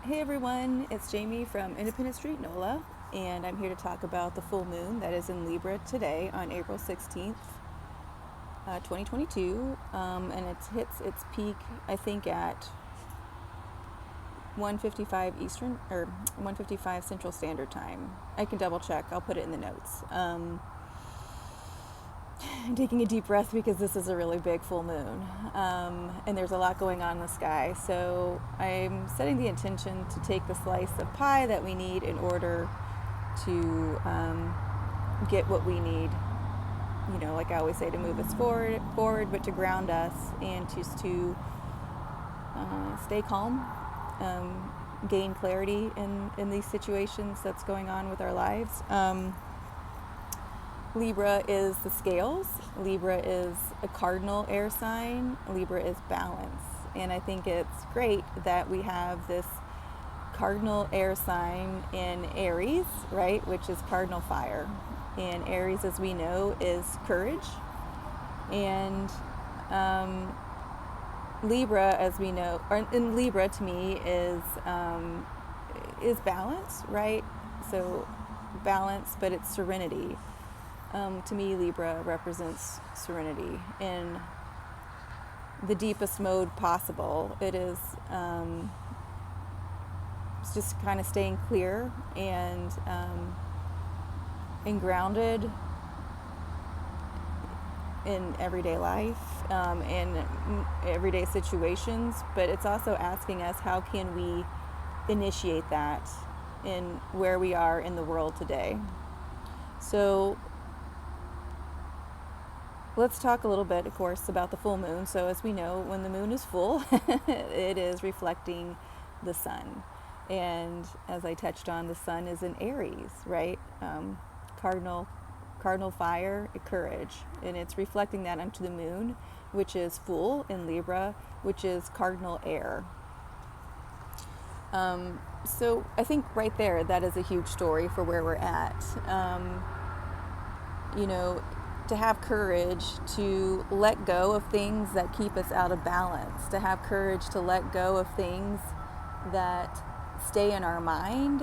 Hey everyone, it's Jamie from Independent Street NOLA, and I'm here to talk about the full moon that is in Libra today on April 16th, 2022, and it hits its peak, I think, at 1:55 Eastern or 1:55 Central Standard Time. I can double check. I'll put it in the notes. I'm taking a deep breath because this is a really big full moon, and there's a lot going on in the sky. So I'm setting the intention to take the slice of pie that we need in order to get what we need. You know, like I always say, to move us forward, but to ground us and just to stay calm, gain clarity in these situations that's going on with our lives. Libra is the scales. Libra is a cardinal air sign. Libra is balance. And I think it's great that we have this cardinal air sign in Aries, right, which is cardinal fire. And Aries, as we know, is courage. And Libra, as we know, and Libra to me is balance, right? So balance, but it's serenity. To me, Libra represents serenity in the deepest mode possible. It is it's just kind of staying clear and grounded in everyday life, in everyday situations. But it's also asking us, how can we initiate that in where we are in the world today? So let's talk a little bit, of course, about the full moon. So as we know, when the moon is full, it is reflecting the sun. And as I touched on, the sun is in Aries, right? Cardinal fire, courage. And it's reflecting that onto the moon, which is full in Libra, which is cardinal air. So I think right there, that is a huge story for where we're at. You know, to have courage to let go of things that keep us out of balance, to have courage to let go of things that stay in our mind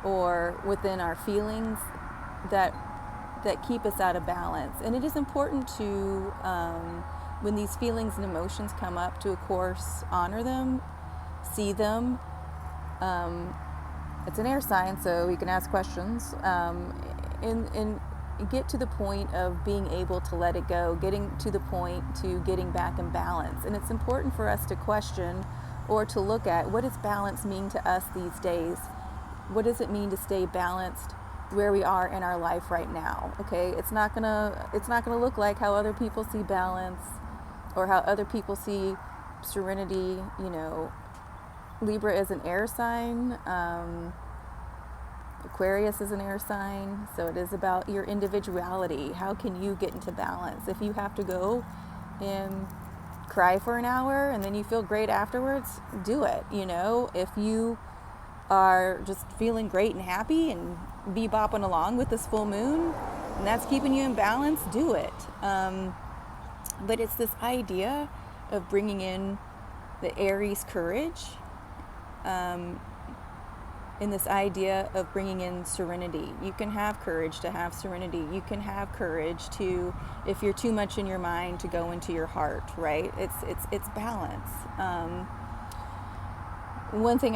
or within our feelings that keep us out of balance. And it is important to, when these feelings and emotions come up, to, of course, honor them, see them. It's an air sign, so you can ask questions, and get to the point of being able to let it go, getting to the point to getting back in balance. And it's important for us to question or to look at, what does balance mean to us these days? What does it mean to stay balanced where we are in our life right now? Okay, it's not gonna look like how other people see balance or how other people see serenity. You know, Libra is an air sign. Aquarius is an air sign, so it is about your individuality. How can you get into balance? If you have to go and cry for an hour and then you feel great afterwards, do it. You know, if you are just feeling great and happy and bebopping along with this full moon and that's keeping you in balance, do it. But it's this idea of bringing in the Aries courage, in this idea of bringing in serenity. You can have courage to have serenity. You can have courage to, if you're too much in your mind, to go into your heart, right? It's balance. One thing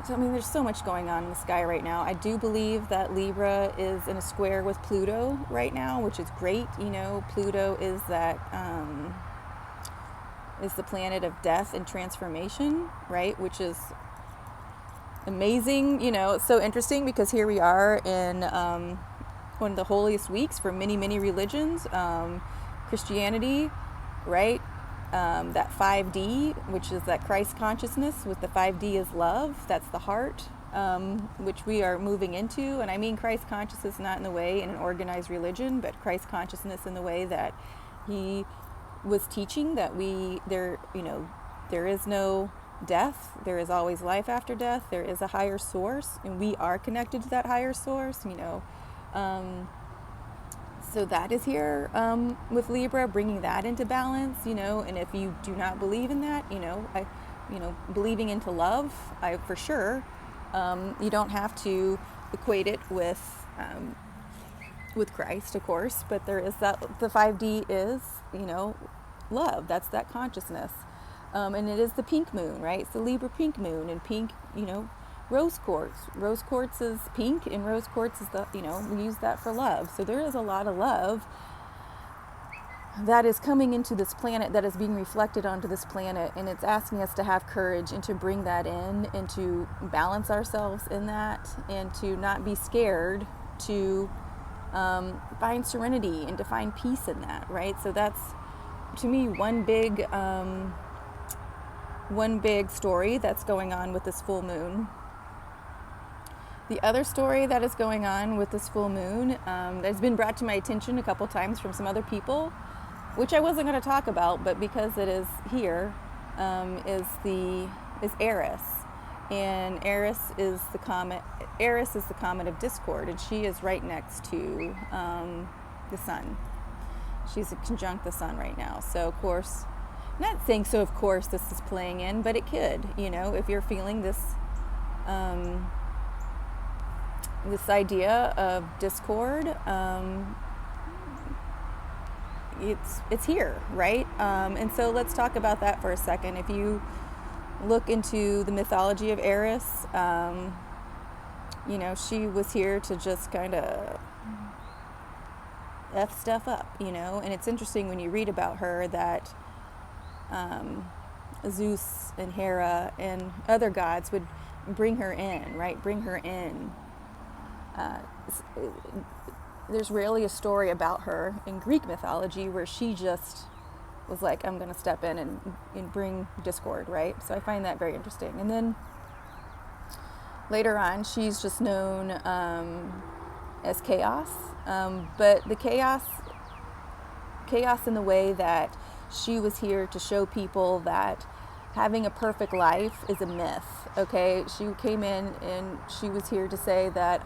there's so much going on in the sky right now. I do believe that Libra is in a square with Pluto right now, which is great. You know, Pluto is that, is the planet of death and transformation, right? Which is amazing. You know, it's so interesting because here we are in one of the holiest weeks for many religions, Christianity, right? That 5D, which is that Christ consciousness, with the 5D is love. That's the heart, which we are moving into. And I mean Christ consciousness not in the way in an organized religion, but Christ consciousness in the way that he was teaching that there is no death. There is always life after death. There is a higher source, and we are connected to that higher source. You know, so that is here with Libra, bringing that into balance. You know, and if you do not believe in that, you know, believing into love, for sure. You don't have to equate it with Christ, of course, but there is that, the 5D is, love. That's that consciousness. And it is the pink moon, right? It's the Libra pink moon, and pink, rose quartz. Rose quartz is pink, and rose quartz is we use that for love. So there is a lot of love that is coming into this planet, that is being reflected onto this planet, and it's asking us to have courage and to bring that in and to balance ourselves in that, and to not be scared to find serenity and to find peace in that, right? So that's, to me, one big story that's going on with this full moon. The other story that is going on with this full moon, that's been brought to my attention a couple times from some other people, which I wasn't going to talk about, but because it is here, is Eris. And Eris is the comet of discord, and she is right next to the sun. She's a conjunct the sun right now. So of course, not saying so of course this is playing in, but it could, if you're feeling this this idea of discord, it's here, right? And so let's talk about that for a second. If you look into the mythology of Eris, she was here to just kind of F stuff up, and it's interesting when you read about her that Zeus and Hera and other gods would bring her in, right? Bring her in. There's rarely a story about her in Greek mythology where she just was like, I'm going to step in and bring discord, right? So I find that very interesting. And then later on, she's just known as chaos, but the chaos in the way that she was here to show people that having a perfect life is a myth, okay? She came in and she was here to say that,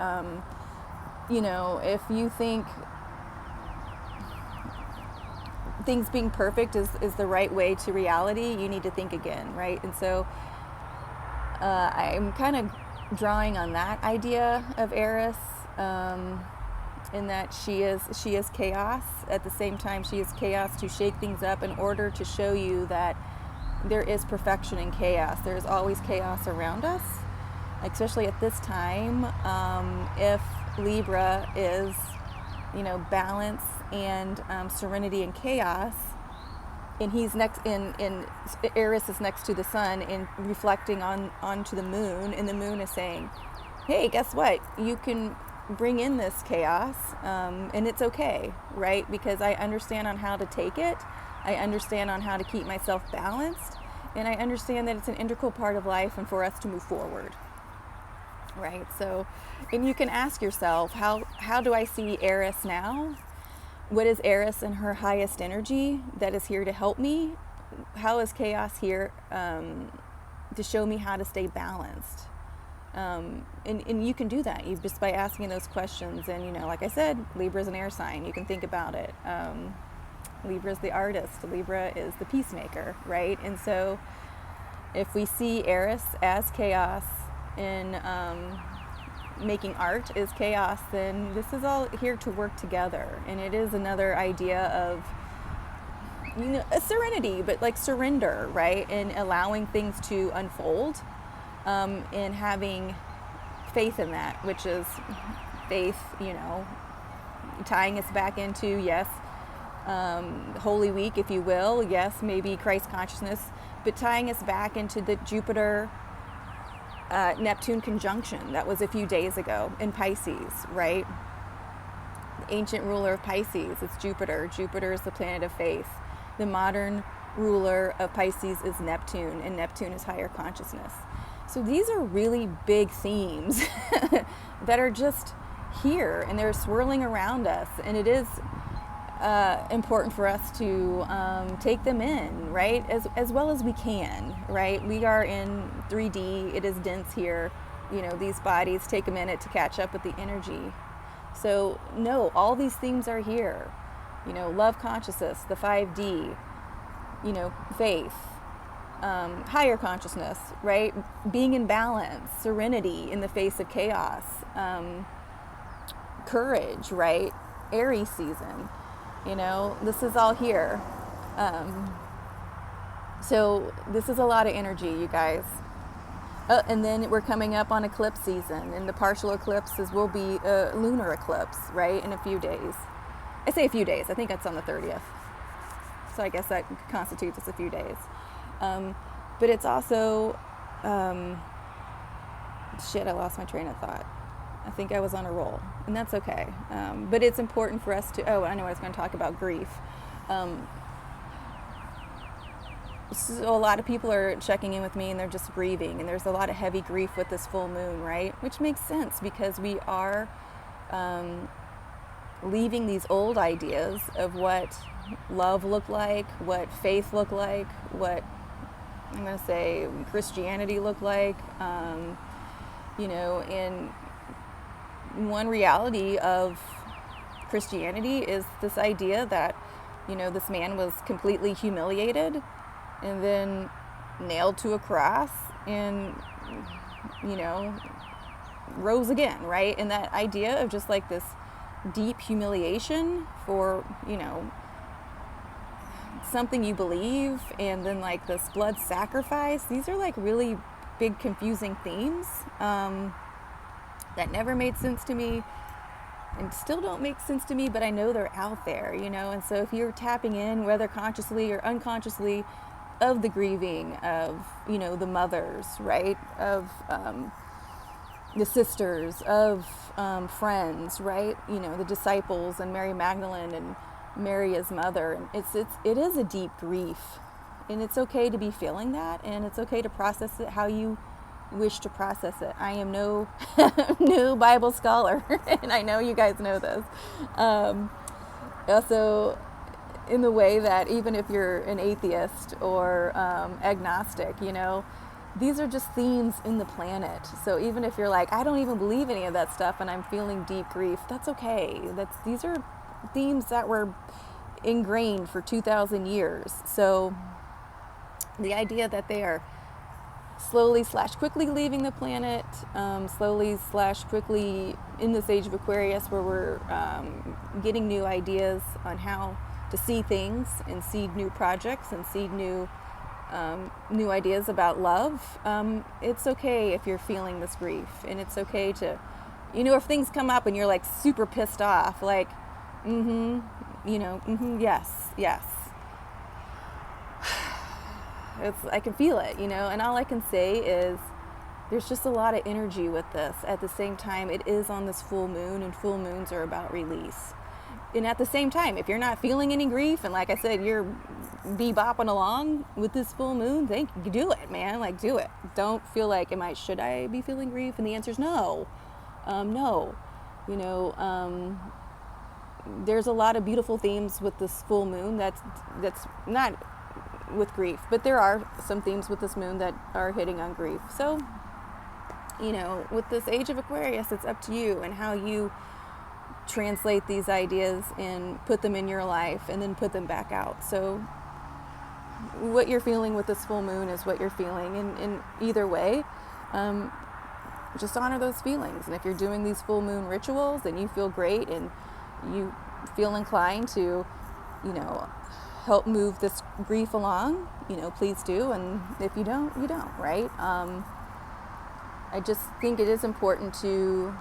if you think things being perfect is the right way to reality, you need to think again, right? And so I'm kind of drawing on that idea of Eris, in that she is chaos. At the same time, she is chaos to shake things up in order to show you that there is perfection in chaos. There's always chaos around us, especially at this time. If Libra is, balance and serenity and chaos, and he's next in Eris is next to the sun and reflecting onto the moon, and the moon is saying, hey, guess what? You can bring in this chaos, and it's okay, right? Because I understand on how to take it. I understand on how to keep myself balanced, and I understand that it's an integral part of life and for us to move forward, right? So, and you can ask yourself, how do I see Eris now? What is Eris in her highest energy that is here to help me? How is chaos here to show me how to stay balanced? And you can do that just by asking those questions. And, like I said, Libra is an air sign. You can think about it. Libra is the artist. Libra is the peacemaker, right? And so if we see Eris as chaos in making art is chaos, then this is all here to work together. And it is another idea of, a serenity, but like surrender, right? And allowing things to unfold, and having faith in that, which is faith, tying us back into, yes, Holy Week, if you will, yes, maybe Christ consciousness, but tying us back into the Jupiter Neptune conjunction that was a few days ago in Pisces, right? The ancient ruler of Pisces, it's Jupiter. Jupiter is the planet of faith. The modern ruler of Pisces is Neptune, and Neptune is higher consciousness. So these are really big themes that are just here, and they're swirling around us, and it is important for us to take them in, right, as well as we can, right? We are in 3D, it is dense here, these bodies take a minute to catch up with the energy. So no, all these themes are here, love consciousness, the 5D, faith, higher consciousness, right? Being in balance, serenity in the face of chaos, courage, right? Aries season, this is all here. So this is a lot of energy, you guys. And then we're coming up on eclipse season, and the partial eclipses will be a lunar eclipse, right, in a few days. I say a few days. I think it's on the 30th. So I guess that constitutes as a few days. But it's also, I lost my train of thought. I think I was on a roll, and that's okay. But it's important for us to, I know I was going to talk about grief. So a lot of people are checking in with me and they're just grieving, and there's a lot of heavy grief with this full moon, right? Which makes sense because we are leaving these old ideas of what love looked like, what faith looked like, what I'm going to say Christianity looked like, and one reality of Christianity is this idea that, this man was completely humiliated and then nailed to a cross and, rose again, right? And that idea of just like this deep humiliation for, something you believe, and then like this blood sacrifice, these are like really big confusing themes that never made sense to me and still don't make sense to me, but I know they're out there, and so if you're tapping in, whether consciously or unconsciously, of the grieving of, the mothers, right, of the sisters, of friends, right, the disciples and Mary Magdalene and Mary as mother, and it is a deep grief, and it's okay to be feeling that, and it's okay to process it how you wish to process it. I am no Bible scholar, and I know you guys know this. Also, in the way that even if you're an atheist or agnostic, these are just themes in the planet. So even if you're like, I don't even believe any of that stuff and I'm feeling deep grief, that's okay. These are themes that were ingrained for 2,000 years. So the idea that they are slowly/quickly leaving the planet, slowly/quickly in this age of Aquarius, where we're getting new ideas on how to see things and see new projects and see new ideas about love. It's okay if you're feeling this grief, and it's okay to, if things come up and you're like super pissed off, like, yes. I can feel it, and all I can say is there's just a lot of energy with this. At the same time, it is on this full moon, and full moons are about release. And at the same time, if you're not feeling any grief, and like I said, you're bebopping along with this full moon, do it, man. Like, do it. Don't feel like, should I be feeling grief? And the answer is no. No. There's a lot of beautiful themes with this full moon that's not with grief, but there are some themes with this moon that are hitting on grief. So, with this age of Aquarius, it's up to you and how you translate these ideas and put them in your life and then put them back out. So what you're feeling with this full moon is what you're feeling, and in either way, just honor those feelings. And if you're doing these full moon rituals and you feel great and you feel inclined to, help move this grief along, please do. And if you don't, you don't, right? I just think it is important to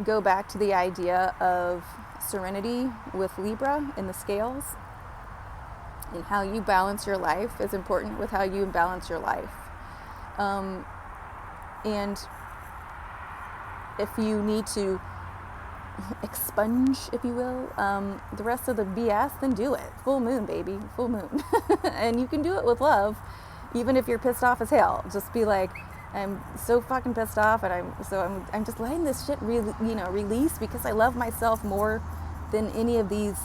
go back to the idea of serenity with Libra in the scales, and how you balance your life is important with how you balance your life. And if you need to expunge, if you will, the rest of the BS, then do it. Full moon, baby, full moon. And you can do it with love, even if you're pissed off as hell. Just be like, I'm so fucking pissed off, and I'm just letting this shit release, because I love myself more than any of these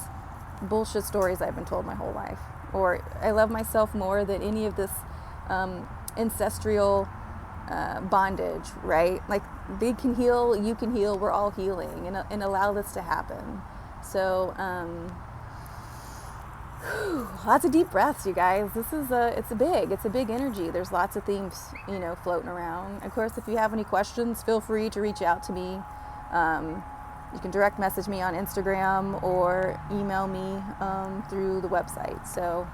bullshit stories I've been told my whole life. Or I love myself more than any of this ancestral bondage, right? Like, they can heal, you can heal, we're all healing, and allow this to happen. So Lots of deep breaths, you guys. It's a big energy. There's lots of themes, floating around. Of course, if you have any questions, feel free to reach out to me. You can direct message me on Instagram or email me through the website. So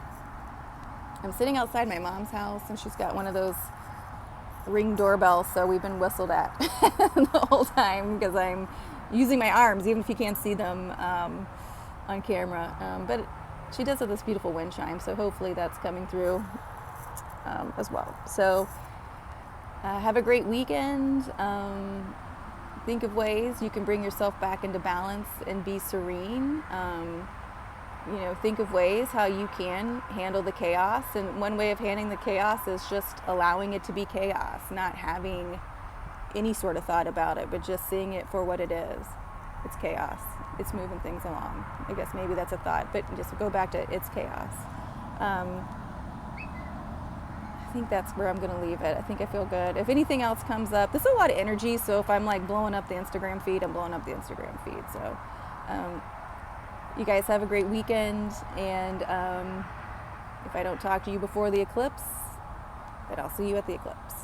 I'm sitting outside my mom's house, and she's got one of those Ring doorbells, so we've been whistled at the whole time because I'm using my arms, even if you can't see them on camera. But she does have this beautiful wind chime, so hopefully that's coming through as well. So have a great weekend. Think of ways you can bring yourself back into balance and be serene. Think of ways how you can handle the chaos. And one way of handling the chaos is just allowing it to be chaos, not having any sort of thought about it, but just seeing it for what it is. It's chaos. It's moving things along. I guess maybe that's a thought, but just go back to it's chaos. I think that's where I'm going to leave it. I think I feel good. If anything else comes up, this is a lot of energy, so if I'm like blowing up the Instagram feed, I'm blowing up the Instagram feed. So you guys have a great weekend, and if I don't talk to you before the eclipse, then I'll see you at the eclipse.